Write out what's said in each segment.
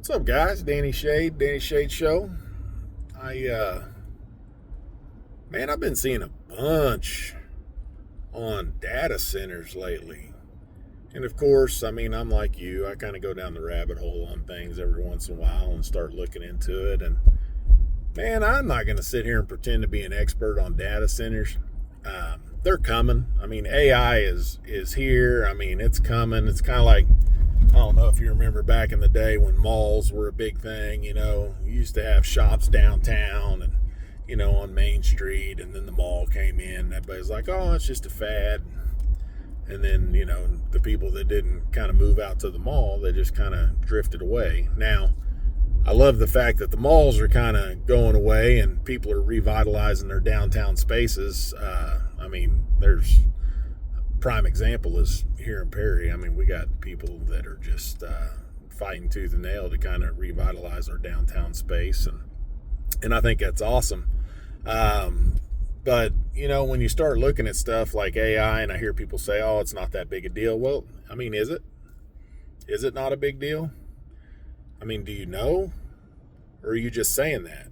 What's up, guys? Danny Shade Show. Man, I've been seeing a bunch on data centers lately. And of course, I'm like you. I kind of go down the rabbit hole on things every once in a while and start looking into it. And man, I'm not going to sit here and pretend to be an expert on data centers. They're coming. AI is here. It's coming. It's kind of like, I don't know if you remember back in the day when malls were a big thing. You used to have shops downtown and, on Main Street, and then the mall came in. Everybody's like, oh, it's just a fad. And then, the people that didn't kind of move out to the mall, they just kind of drifted away. Now, I love the fact that the malls are kind of going away and people are revitalizing their downtown spaces. There's a prime example is here in Perry. We got people that are just fighting tooth and nail to kind of revitalize our downtown space. And I think that's awesome. But, when you start looking at stuff like AI, and I hear people say, oh, it's not that big a deal. Well, is it? Is it not a big deal? Do you know? Or are you just saying that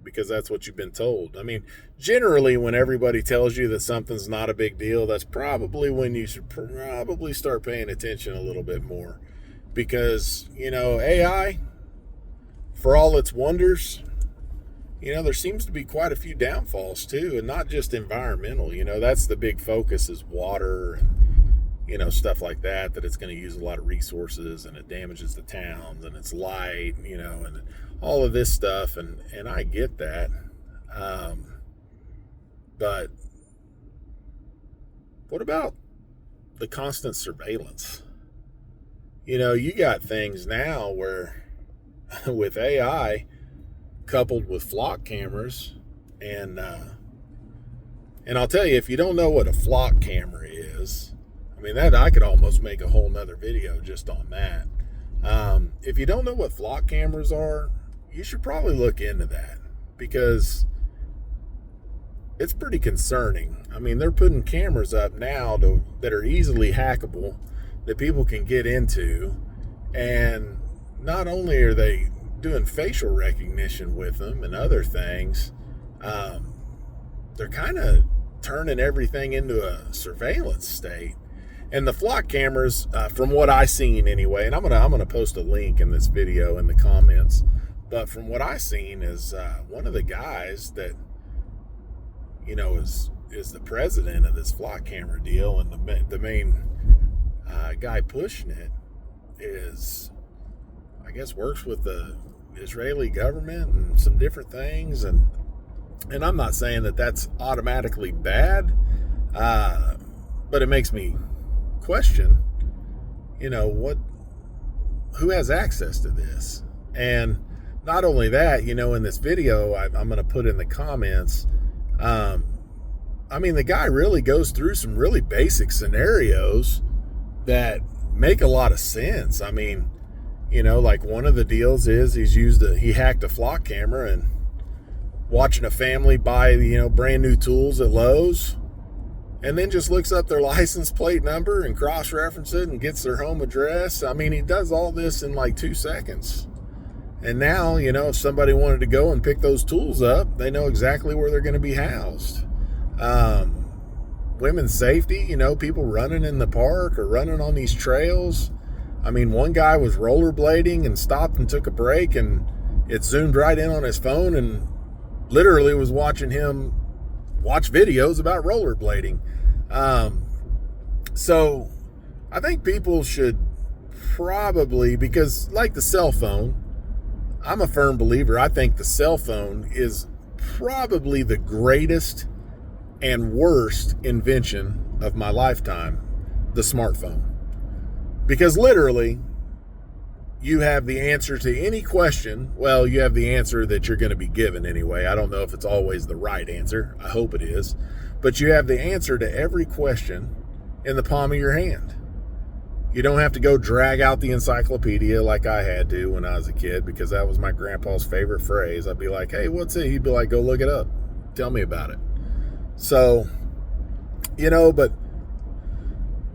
because that's what you've been told? Generally, when everybody tells you that something's not a big deal, that's probably when you should probably start paying attention a little bit more. Because, AI, for all its wonders, there seems to be quite a few downfalls too, and not just environmental. That's the big focus is water and, stuff like that it's going to use a lot of resources and it damages the towns and it's light, and all of this stuff. And I get that. But what about the constant surveillance? You got things now where with AI coupled with flock cameras and I'll tell you, if you don't know what a flock camera is, that I could almost make a whole nother video just on that. If you don't know what flock cameras are, you should probably look into that because it's pretty concerning. They're putting cameras up now that are easily hackable, that people can get into, and not only are they doing facial recognition with them and other things, they're kind of turning everything into a surveillance state. And the flock cameras, from what I seen anyway, and I'm gonna post a link in this video in the comments, but from what I seen is one of the guys that is the president of this flock camera deal, and the main guy pushing it is, I guess, works with the Israeli government and some different things, and I'm not saying that that's automatically bad, but it makes me question, who has access to this? And not only that, in this video I'm going to put in the comments, the guy really goes through some really basic scenarios that make a lot of sense. Like one of the deals is he hacked a flock camera and watching a family buy, brand new tools at Lowe's, and then just looks up their license plate number and cross-reference it and gets their home address. He does all this in like 2 seconds. And now, if somebody wanted to go and pick those tools up, they know exactly where they're going to be housed. Women's safety, people running in the park or running on these trails. One guy was rollerblading and stopped and took a break, and it zoomed right in on his phone and literally was watching him watch videos about rollerblading. So I think people should probably, because like the cell phone, I'm a firm believer. I think the cell phone is probably the greatest and worst invention of my lifetime, the smartphone. Because literally, you have the answer to any question. Well, you have the answer that you're going to be given anyway. I don't know if it's always the right answer. I hope it is. But you have the answer to every question in the palm of your hand. You don't have to go drag out the encyclopedia like I had to when I was a kid, because that was my grandpa's favorite phrase. I'd be like, hey, what's it? He'd be like, go look it up. Tell me about it. So, but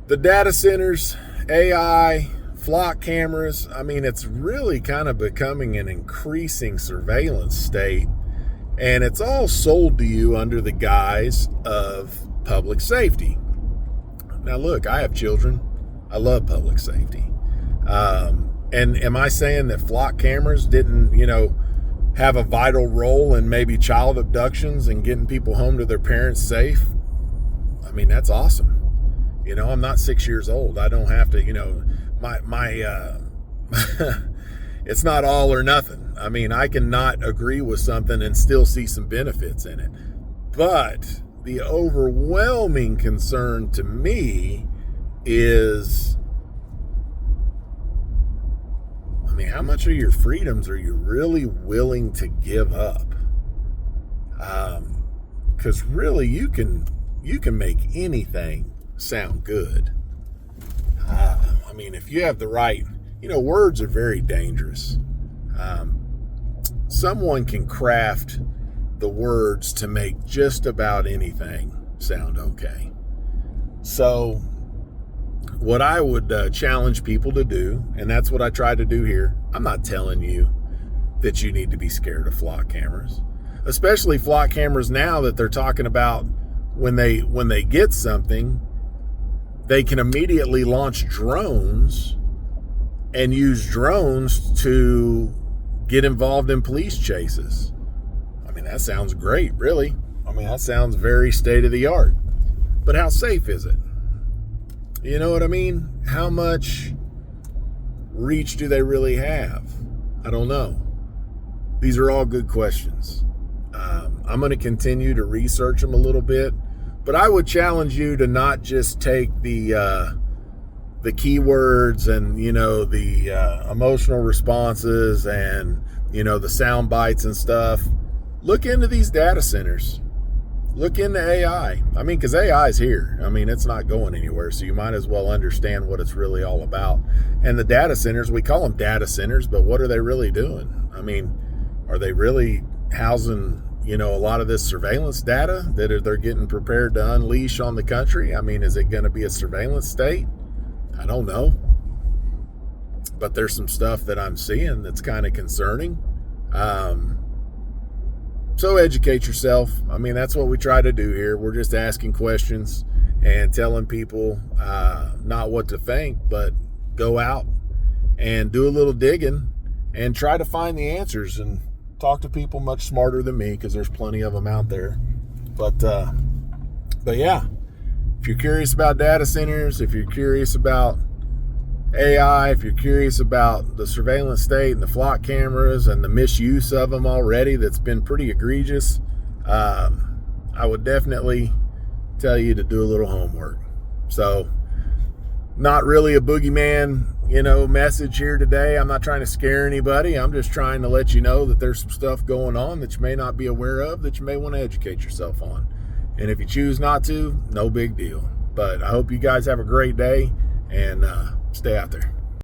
the data centers, AI, flock cameras, I mean, it's really kind of becoming an increasing surveillance state, and it's all sold to you under the guise of public safety. Now, look, I have children. I love public safety. And am I saying that flock cameras didn't, have a vital role in maybe child abductions and getting people home to their parents safe? I mean, that's awesome. I'm not 6 years old. I don't have to, it's not all or nothing. I mean, I can not agree with something and still see some benefits in it. But the overwhelming concern to me is, I mean, how much of your freedoms are you really willing to give up? Because really, you can make anything sound good. I mean, if you have the right, words are very dangerous. Someone can craft the words to make just about anything sound okay. So what I would challenge people to do, and that's what I try to do here, I'm not telling you that you need to be scared of flock cameras, especially flock cameras now that they're talking about when they get something, they can immediately launch drones and use drones to get involved in police chases. I mean, that sounds great, really. I mean, that sounds very state of the art. But how safe is it? You know what I mean? How much reach do they really have? I don't know. These are all good questions. I'm going to continue to research them a little bit, but I would challenge you to not just take the keywords and, the emotional responses and, the sound bites and stuff. Look into these data centers. Look into AI. I mean, because AI is here. I mean, it's not going anywhere, so you might as well understand what it's really all about. And the data centers, we call them data centers, but what are they really doing? I mean, are they really housing, a lot of this surveillance data that they're getting prepared to unleash on the country? I mean, is it going to be a surveillance state? I don't know. But there's some stuff that I'm seeing that's kind of concerning. So educate yourself. I mean, that's what we try to do here. We're just asking questions and telling people not what to think, but go out and do a little digging and try to find the answers and talk to people much smarter than me, because there's plenty of them out there. But yeah, if you're curious about data centers, if you're curious about AI, if you're curious about the surveillance state and the flock cameras and the misuse of them already that's been pretty egregious, I would definitely tell you to do a little homework. So, not really a boogeyman, message here today. I'm not trying to scare anybody. I'm just trying to let you know that there's some stuff going on that you may not be aware of, that you may want to educate yourself on. And if you choose not to, no big deal. But I hope you guys have a great day, and stay out there.